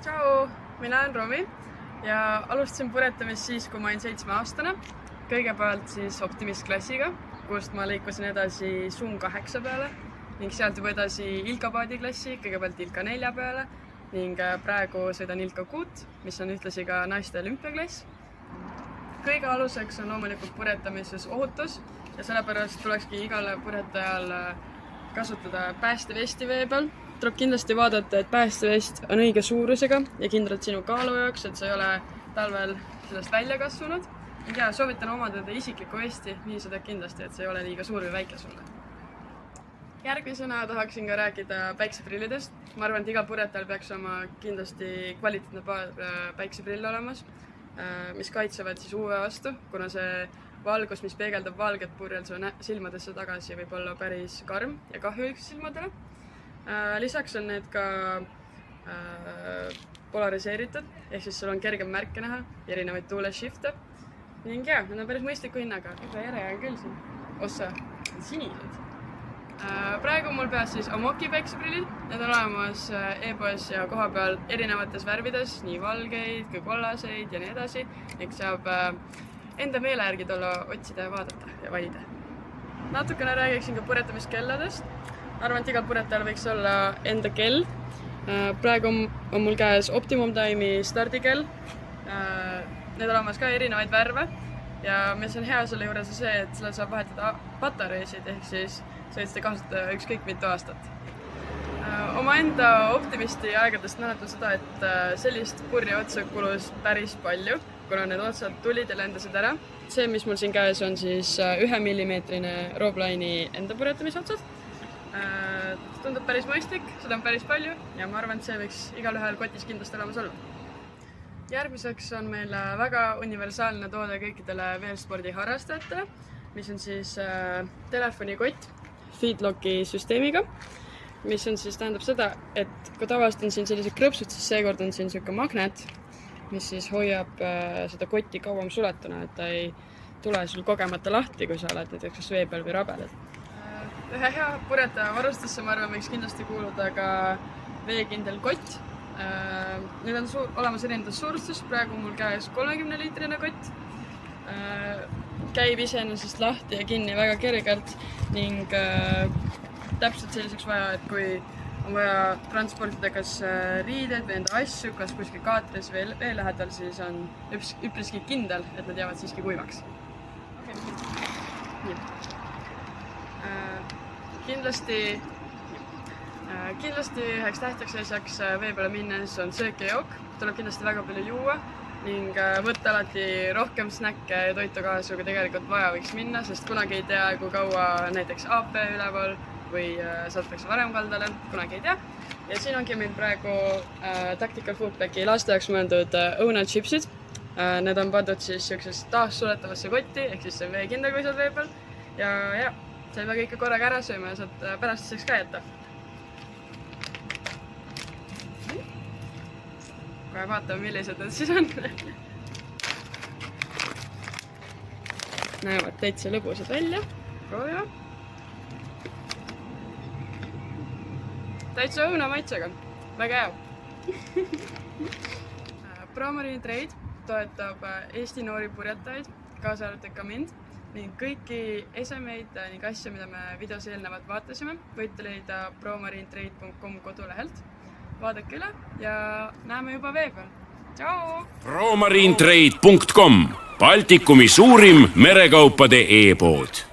Tšau, mina olen Romi ja alustasin puretamist siis, kui ma olin 7-aastane. Kõigepealt siis Optimist klassiga, kust ma liikusin edasi Zoom 8 peale ning sealt juba edasi Ilka Paadi klassi, kõigepealt Ilka 4 peale ning praegu sõidan Ilka 6, mis on ühtlasi ka naiste olümpiaklass. Kõige aluseks on loomulikult puretamises ohutus ja sellepärast tulekski igale puretajal kasutada päästevesti vee peal. Tuleb kindlasti vaadata, et päästevest on õige suurusega ja kindlalt sinu kaalu jaoks, et sa ei ole talvel sellest välja kasvunud. Ja soovitan omandada isiklikku vesti, nii sa teed kindlasti, et see ei ole liiga suur või väike sulle. Järgmisena tahaksin ka rääkida päikseprillidest. Ma arvan, et igal puretajal peaks oma kindlasti kvaliteetne paar päikseprill olemas, mis kaitsevad siis UV vastu, kuna see valgus, mis peegeldab valget purjel su silmadesse tagasi, võib olla päris karm ja kahjulik silmadele. Lisaks on need ka polariseeritud, ehk siis sul on kergem märke näha ja erinevaid tuuleshifte. Ning jah, need on päris mõistliku hinnaga. Juba ere on küll siin. Ossa, sinised. Praegu mul peas siis Amoki päikseprillid. Need on olemas e-poes ja koha peal erinevates värvides, nii valgeid kui kollaseid ja nii edasi. Ehk saab enda meele järgi tulla otsida ja vaadata ja valida. Natukene räägiksin ka puretamiskelladest. Arvan, et igal puretajal võiks olla enda kell. Praegu on mul käes Optimum Time'i stardikell. Need on olemas ka erinevaid värve ja mis on hea selle juures on see, et selle saab vahetada patareisid, ehk siis sa võid seda kasutada ükskõik mitu aastat. Oma enda Optimisti aegadest mäletan seda, et sellist purje otsa kulus päris palju, kuna need otsad tulid ja lendasid ära. See, mis mul siin käes on siis 1 millimeetrine Robline enda puretamise otsad. Tundub päris mõistlik, seda on päris palju ja ma arvan, et see võiks igal ühel kotis kindlasti olemas olla. Järgmiseks on meil väga universaalne toode kõikidele veerspordi harrastajatele, mis on siis telefonikott Feedlocki süsteemiga, mis on siis tähendab seda, et kui tavaliselt on siin sellised krõpsud, siis seekord on siin selline magnet, mis siis hoiab seda kotti kauem suletuna, et ta ei tule sul kogemata lahti, kui sa oled näiteks vee peal või rabeled. Ühe hea puretaja varustusse, ma arvan, võiks kindlasti kuuluda ka veekindel kott. Need on olemas erinevates suurustes, praegu mul käes 30-liitrine kott. Käib iseenesest lahti ja kinni väga kergelt ning täpselt selliseks vaja, et kui on vaja transportida kas riided või enda asju, kas kuskil kaatris või vee lähedal, siis on üpriski kindel, et nad jäävad siiski kuivaks. Kindlasti üheks tähtsaks asjaks vee peale minnes on söök ja jook. Tuleb kindlasti väga palju juua ning võtta alati rohkem snäkke ja toitu kaasa, kui tegelikult vaja võiks minna, sest kunagi ei tea, kui kaua näiteks AP üleval või saadetakse varem kaldale, kunagi ei tea. Ja siin ongi meil praegu Tactical Foodpacki laste jaoks mõeldud õunachipsid. Need on pandud siis sellisesse taassuletavasse kotti, ehk siis see on veekindel, kui saad vee peal. Ja sa ei pea kõike korraga ära sööma ja saad pärastuseks ka jätta. Kohe vaatame, millised need siis on. Näevad täitsa lõbusad välja. Proovime. Täitsa õuna maitsega. Väga hea. ProMarine Trade toetab Eesti noori purjetajaid, kaasa arvatud ka mind. Ning kõiki esemeid ning asju, mida me videos eelnevalt vaatasime, võite leida promarinetrade.com kodulehelt. Vaadake üle ja näeme juba vee peal. Tšau! promarinetrade.com, Baltikumi suurim merekaupade e-pood.